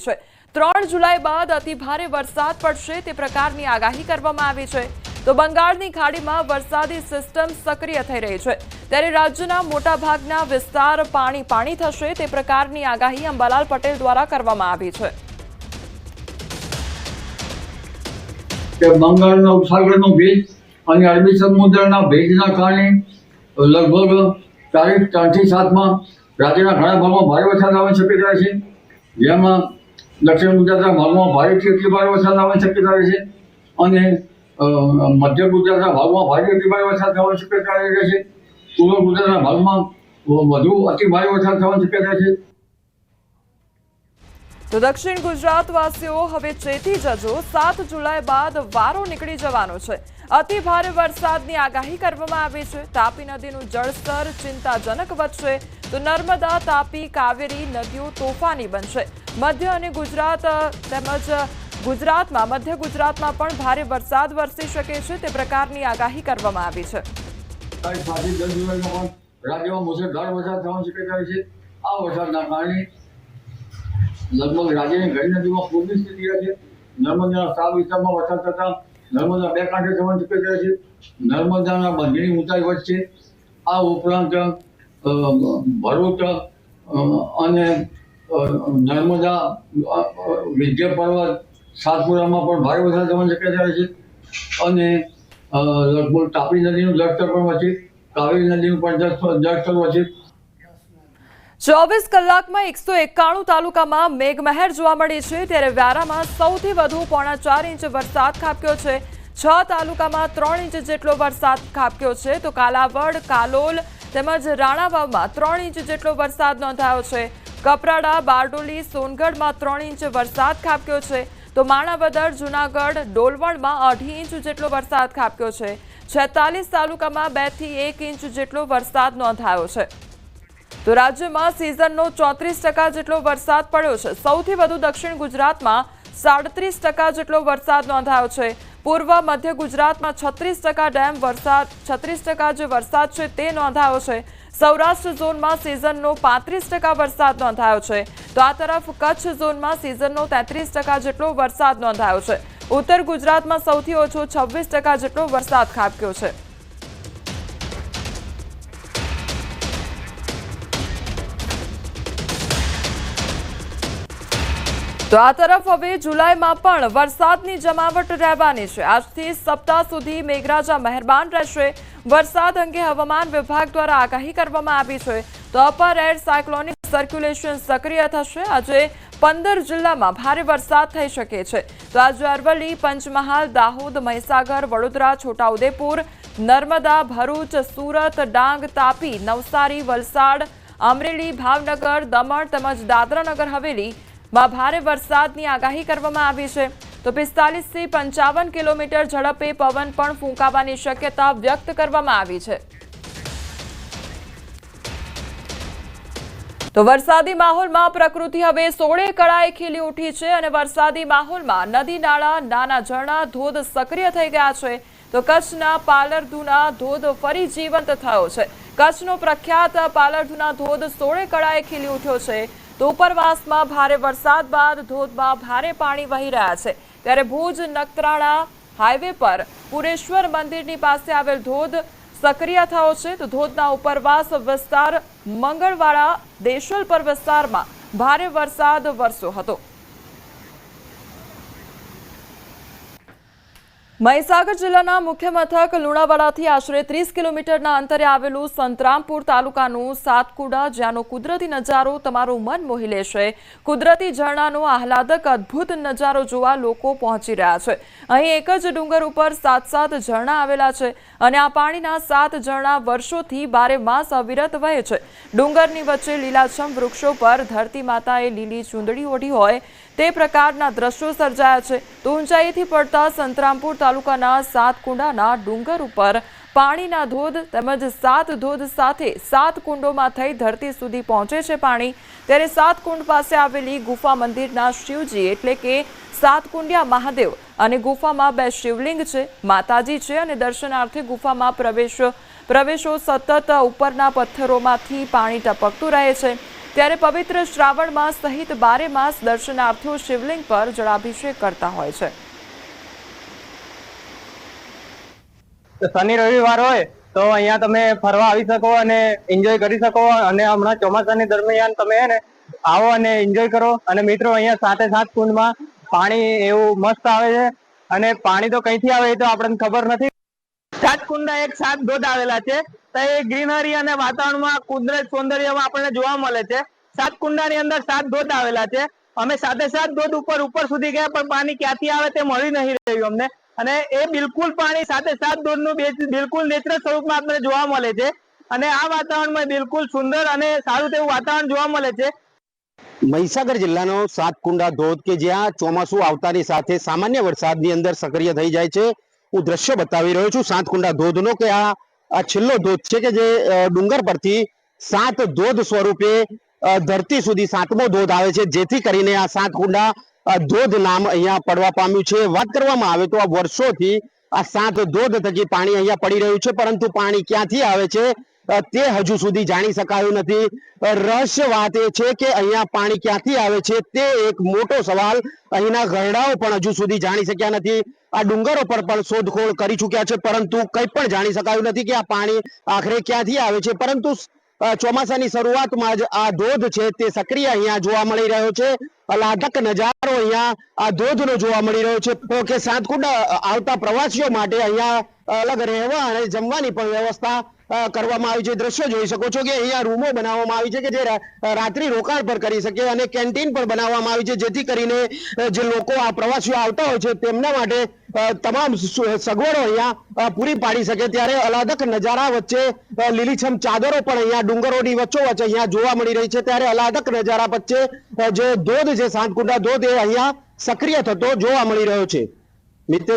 છે। 3 જુલાઈ બાદ અતિ ભારે વરસાદ પડશે તે પ્રકારની આગાહી કરવામાં આવી છે। તો બંગાળની ખાડીમાં વરસાદી સિસ્ટમ સક્રિય થઈ રહી છે, ત્યારે રાજ્યના મોટાભાગના વિસ્તાર પાણી થશે તે પ્રકારની આગાહી અંબાલાલ પટેલ દ્વારા કરવામાં આવી છે। બંગાળના ઉપસાગરનો ભેજ અને અરબી સમુદ્રના ભેજના કારણે લગભગ તારીખ 3 થી 7 માં રાજ્યના ઘણા ભાગમાં ભારે વરસાદ આવવાની શક્યતા છે, જેમાં દક્ષિણ ગુજરાતના ભાગમાં ભારેથી અતિ ભારે વરસાદ આવવાની શક્યતા છે અને મધ્ય ગુજરાતના ભાગમાં ભારે અતિ ભારે વરસાદ થવાની શક્યતા છે। પૂર્વ ગુજરાતના ભાગમાં વધુ અતિ ભારે વરસાદ થવાની શક્યતા છે। તો દક્ષિણ ગુજરાતવાસીઓ હવે ચેતી જજો, 7 જુલાઈ બાદ વારો નીકળી જવાનો છે। અતિ ભારે વરસાદની આગાહી કરવામાં આવી છે। તાપી નદીનું જળસ્તર ચિંતાજનક વધશે, તો નર્મદા, તાપી, કાવેરી નદીઓ તોફાની બનશે। મધ્ય અને ગુજરાત તેમજ ગુજરાતમાં મધ્ય ગુજરાતમાં પણ ભારે વરસાદ વરસી શકે છે તે પ્રકારની આગાહી કરવામાં આવી છે। રાજ્યમાં મુશળધાર વરસાદ થવાની શક્યતા છે। આ વરસાદના કારણે લગભગ રાજ્યની ઘણી નદીમાં પૂરની સ્થિતિ છે। નર્મદાના સાવ વિસ્તારમાં વરસાદ થતા નર્મદા બે કાંઠે થવાની શક્યતા છે। નર્મદાના બંધની ઊંચાઈ વધશે। આ ઉપરાંત ભરૂચ અને નર્મદા વિંધ્ય પર્વત સાતપુરામાં પણ ભારે વરસાદ થવાની શક્યતા છે અને લગભગ તાપી નદીનું જળસ્તર પણ વધશે, કાવેરી નદીનું પણ જળસ્તર વધશે। 24 કલાકમાં 191 તાલુકામાં મેઘમહેર જોવા મળી છે, ત્યારે વ્યારામાં સૌથી વધુ 4.5 ઇંચ વરસાદ ખાબક્યો છે। 6 તાલુકામાં 3 ઇંચ જેટલો વરસાદ ખાબક્યો છે, તો કાલાવડ, કાલોલ તેમજ રાણાવાવમાં 3 ઇંચ જેટલો વરસાદ નોંધાયો છે। કપરાડા, બારડોલી, સોનગઢમાં 3 ઇંચ વરસાદ ખાબક્યો છે, તો માણાવદર, જૂનાગઢ, ડોલવણમાં 2.5 ઇંચ જેટલો વરસાદ ખાબક્યો છે। 46 તાલુકામાં 2 થી 1 ઇંચ જેટલો વરસાદ નોંધાયો છે। તો રાજ્યમાં સિઝનનો 34% જેટલો વરસાદ પડ્યો છે। સૌથી વધુ દક્ષિણ ગુજરાતમાં 37% જેટલો વરસાદ નોંધાયો છે। પૂર્વ મધ્ય ગુજરાતમાં 36% ડેમ વરસાદ 36% જે વરસાદ છે તે નોંધાયો છે। સૌરાષ્ટ્ર ઝોનમાં સિઝનનો 35% વરસાદ નોંધાયો છે, તો આ તરફ કચ્છ ઝોનમાં સિઝનનો 33% જેટલો વરસાદ નોંધાયો છે। ઉત્તર ગુજરાતમાં સૌથી ઓછો 26% જેટલો વરસાદ ખાબક્યો છે। તો આ તરફ હવે જુલાઈમાં પણ વરસાદની જમાવટ રહેવાની છે। આજથી સપ્તાહ સુધી મેઘરાજા મહેરબાન રહેશે। વરસાદ અંગે હવામાન વિભાગ દ્વારા આગાહી કરવામાં આવી છે। તો અપર એર સાયક્લોનિક સર્ક્યુલેશન સક્રિય થશે। આજે 15 જિલ્લામાં ભારે વરસાદ થઈ શકે છે। તો આજે અરવલ્લી, પંચમહાલ, દાહોદ, મહીસાગર, વડોદરા, છોટાઉદેપુર, નર્મદા, ભરૂચ, સુરત, ડાંગ, તાપી, નવસારી, વલસાડ, અમરેલી, ભાવનગર, દમણ તેમજ દાદરાનગર હવેલી માં ભારે વરસાદની આગાહી કરવામાં આવી છે। તો 45 થી 55 કિલોમીટર ઝડપે પવન પણ ફૂંકાવાની શક્યતા વ્યક્ત કરવામાં આવી છે। તો વરસાદી માહોલમાં પ્રકૃતિ હવે સોળે કળાએ ખીલી ઉઠી છે અને વરસાદી માહોલમાં નદી નાળા, નાના ઝરણા, ધોધ સક્રિય થઈ ગયા છે। તો કચ્છના પાલરધુના ધોધ ફરી જીવંત થયો છે। કચ્છનો પ્રખ્યાત પાલરધુના ધોધ સોળે કળાએ ખીલી ઉઠ્યો છે। તો ઉપરવાસમાં ભારે વરસાદ બાદ ધોધમાં ભારે પાણી વહી રહ્યા છે, ત્યારે ભુજ નખત્રાણા હાઈવે પર પુરેશ્વર મંદિરની પાસે આવેલ ધોધ સક્રિય થયો છે। તો ધોધના ઉપરવાસ વિસ્તાર મંગળવાડા, દેશલપર વિસ્તારમાં ભારે વરસાદ વરસ્યો હતો। મહીસાગર જિલ્લાના મુખ્ય મથક લુણાવાડાથી આશરે 30 કિલોમીટરના અંતરે આવેલું સંતરામપુર તાલુકાનું સાતકુંડા, જ્યાંનો કુદરતી નજારો તમારું મન મોહી લેશે। કુદરતી ઝરણાનો આહલાદક અદ્ભુત નજારો જોવા લોકો પહોંચી રહ્યા છે। અહીં એક જ ડુંગર ઉપર 7 ઝરણા આવેલા છે અને આ પાણીના 7 ઝરણા વર્ષોથી બારે માસ અવિરત વહે છે। ડુંગરની વચ્ચે લીલાછમ વૃક્ષો પર ધરતી માતાએ લીલી ચૂંદડી ઓઢી હોય તે પ્રકારના દ્રશ્યો સર્જાયા છે। તો ઊંચાઈથી પડતા સંતરામપુર તાલુકાના સાતકુંડાના ડુંગર ઉપર પાણીના ધોધ તેમજ 7 ધોધ સાથે 7 કુંડોમાં થઈ ધરતી સુધી પહોંચે છે પાણી। ત્યારે 7 કુંડ પાસે આવેલી ગુફા મંદિરના શિવજી એટલે કે સાતકુંડિયા મહાદેવ અને ગુફામાં 2 શિવલિંગ છે, માતાજી છે અને દર્શનાર્થે ગુફામાં પ્રવેશો સતત ઉપરના પથ્થરોમાંથી પાણી ટપકતું રહે છે। ત્યારે પવિત્ર શ્રાવણ માસ સહિત 12 માસ દર્શનાર્થીઓ શિવલિંગ પર જળાભિષેક કરતા હોય છે. શનિ રવિવાર હોય તો અહીંયા તમે ફરવા આવી શકો અને એન્જોય કરી શકો. અને હમણાં ચોમાસાની દરમિયાન તમે આવો અને એન્જોય કરો. અને મિત્રો અહીંયા સાથે સાત કુંડમાં પાણી એવું મસ્ત આવે છે. અને પાણી તો કઈથી આવે એ તો આપણને ખબર નથી. સાત કુંડના એક સાત ધોધ આવેલા છે. તો એ ગ્રીનરી અને વાતાવરણમાં કુદરત સૌંદર્યમાં આપણને જોવા મળે છે. સાત કુંડાની અંદર સાત ધોધ આવેલા છે. અમે સાથે સાત ધોધ ઉપર સુધી ગયા પણ પાણી ક્યાંથી આવે તે મળી નહીં રહ્યું અમને. અને એ બિલકુલ પાણી સાથે સાત ધોધનું બિલકુલ નેચરલ સ્વરૂપમાં આપણને જોવા મળે છે. અને આ વાતાવરણમાં બિલકુલ સુંદર અને સારું તેવું વાતાવરણ જોવા મળે છે. મહીસાગર જિલ્લાનો સાતકુંડા ધોધ કે જ્યાં ચોમાસું આવતાની સાથે સામાન્ય વરસાદની અંદર સક્રિય થઈ જાય છે. હું દ્રશ્ય બતાવી રહ્યો છું સાતકુંડા ધોધનો કે આ છેલ્લો ધોધ છે કે જે ડુંગર પરથી સાત ધોધ સ્વરૂપે ધરતી સુધી સાતમો ધોધ આવે છે, જેથી કરીને આ સાતકુંડા ધોધ નામ અહીંયા પડવા પામ્યું છે. વાત કરવામાં આવે તો આ વર્ષોથી આ સાત ધોધ થકી પાણી અહીંયા પડી રહ્યું છે, પરંતુ પાણી ક્યાંથી આવે છે તે હજુ સુધી જાણી શકાયું નથી. રહસ્ય વાત એ છે કે અહીંયા પાણી ક્યાંથી આવે છે તે એક મોટો સવાલ અહીંના ઘરડાઓ પણ હજુ સુધી જાણી શક્યા નથી. આ ડુંગરો પર પણ શોધખોળ કરી ચૂક્યા છે, પરંતુ કંઈ પણ જાણી શકાયું નથી કે આ પાણી આખરે ક્યાંથી આવે છે. પરંતુ ચોમાસાની શરૂઆતમાં જ આ ધોધ છે તે સક્રિય અહીંયા જોવા મળી રહ્યો છે. અલાધક નજારો અહીંયા આ ધોધનો જોવા મળી રહ્યો છે. તો કે સાતકુંડા આવતા પ્રવાસીઓ માટે અહીંયા અલગ રહેવા અને જમવાની પણ વ્યવસ્થા કરવામાં આવી છે. દ્રશ્યો જોઈ શકો છો કે અહીંયા રૂમો બનાવવામાં આવી છે કે જે રાત્રિ રોકાણ પર કરી શકે, અને કેન્ટીન પણ બનાવવામાં આવી છે, જેથી કરીને જે લોકો આ પ્રવાસીઓ આવતા હોય છે તેમના માટે તમામ સગવડો અહીંયા પૂરી પાડી શકે. ત્યારે અલાધક નજારા વચ્ચે લીલીછમ ચાદરો પણ અહીંયા ડુંગરોની વચ્ચોવચ્ચ અહીંયા જોવા મળી રહી છે. ત્યારે અલાધક નજારા વચ્ચે જે ધોધ છે સાતકુંડા ધોધ એ અહીંયા સક્રિય થતો જોવા મળી રહ્યો છે. મિત્તેશ